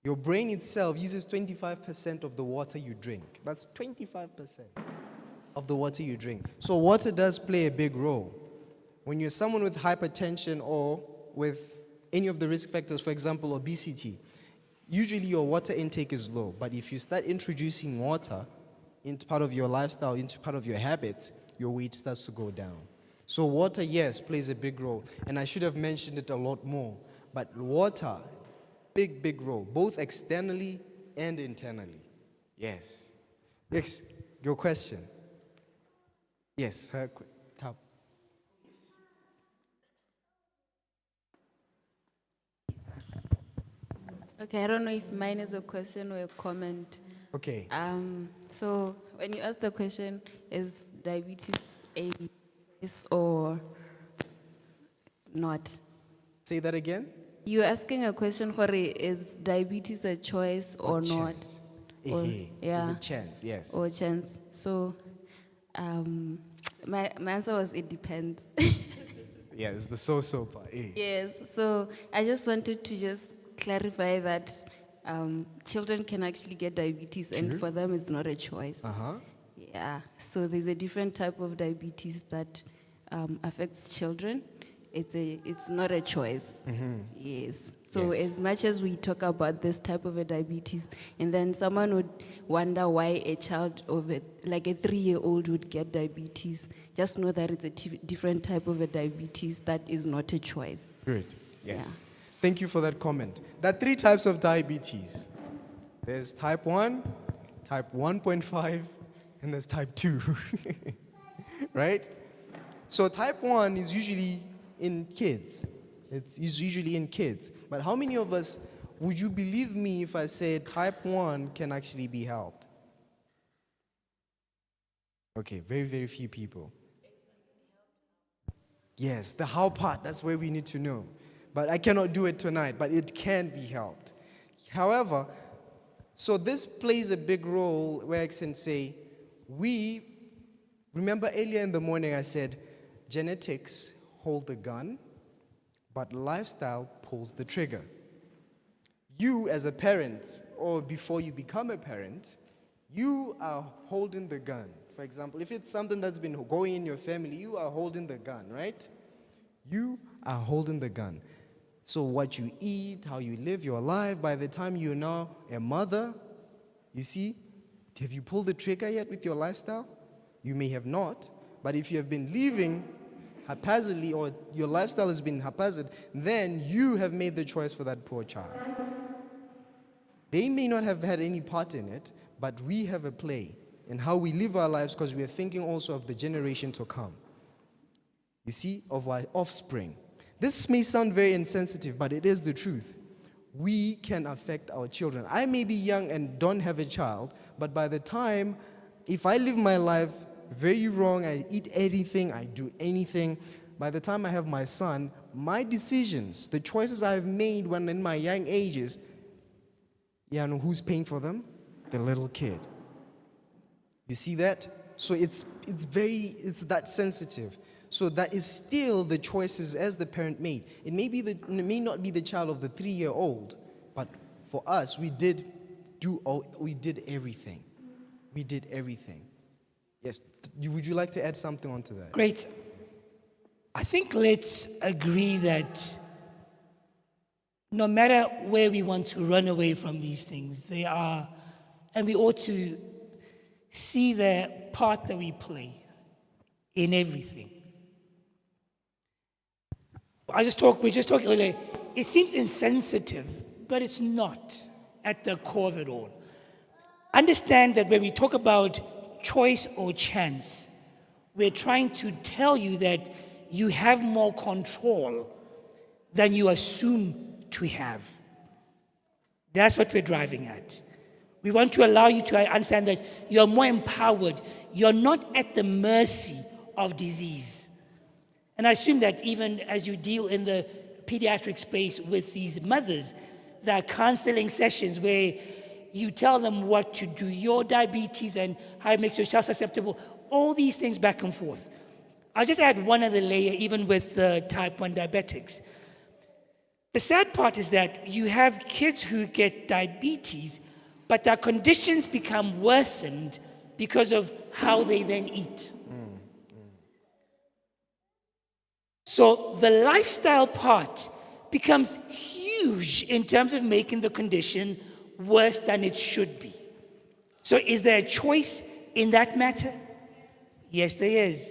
Your brain itself uses 25% of the water you drink. That's 25% of the water you drink. So water does play a big role. When you're someone with hypertension or with any of the risk factors, for example, obesity, usually your water intake is low. But if you start introducing water into part of your lifestyle, into part of your habits, your weight starts to go down. So water, yes, plays a big role. And I should have mentioned it a lot more. But water, big role, both externally and internally. Yes. Yes, your question. Yes, her top. Okay, I don't know if mine is a question or a comment. Okay. So when you ask the question, is diabetes a choice or not? Say that again. You're asking a question, Hori, is diabetes a choice or not? Chance. Or- Is a chance, yes. Or chance. So my answer was it depends. Yeah, it's the so-so part. Yes, so I just wanted to just clarify that children can actually get diabetes, and for them it's not a choice. Uh-huh. Yeah, so there's a different type of diabetes that affects children. It's not a choice. Yes. So Yes. as much as we talk about this type of a diabetes, and then someone would wonder why a child of it, like a 3-year-old would get diabetes, just know that it's a different type of a diabetes that is not a choice. Good. Yes. Yeah. Thank you for that comment. There are 3 types of diabetes. There's type 1, type 1.5, and there's type 2. Right? So type 1 is usually in kids. It's usually in kids. But how many of us, would you believe me if I said type 1 can actually be helped? Okay, very few people. Yes, the how part, that's where we need to know. But I cannot do it tonight, but it can be helped. However, so this plays a big role where I can say, remember earlier in the morning I said, genetics hold the gun, but lifestyle pulls the trigger. You as a parent, or before you become a parent, you are holding the gun. For example, if it's something that's been going in your family, you are holding the gun, right? You are holding the gun. So what you eat, how you live your life, by the time you're now a mother, you see, have you pulled the trigger yet with your lifestyle? You may have not, but if you have been living haphazardly or your lifestyle has been haphazard, then you have made the choice for that poor child. They may not have had any part in it, but we have a play in how we live our lives because we are thinking also of the generation to come. You see, of our offspring. This may sound very insensitive, but it is the truth. We can affect our children. I may be young and don't have a child, but by the time, if I live my life very wrong, I eat anything, I do anything, by the time I have my son, my decisions, the choices I've made when in my young ages, you know who's paying for them? The little kid. You see that? So it's that sensitive. So that is still the choices as the parent made. It may not be the child of the 3-year-old, but for us, we did everything. We did everything. Yes. Would you like to add something onto that? Great. I think let's agree that no matter where we want to run away from these things, they are, and we ought to see the part that we play in everything. We just talked earlier, it seems insensitive, but it's not at the core of it all. Understand that when we talk about choice or chance, we're trying to tell you that you have more control than you assume to have. That's what we're driving at. We want to allow you to understand that you're more empowered. You're not at the mercy of disease. And I assume that even as you deal in the pediatric space with these mothers, there are counseling sessions where you tell them what to do, your diabetes and how it makes your child susceptible, all these things back and forth. I'll just add one other layer, even with the type 1 diabetics. The sad part is that you have kids who get diabetes, but their conditions become worsened because of how they then eat. So the lifestyle part becomes huge in terms of making the condition worse than it should be. So is there a choice in that matter? Yes, there is.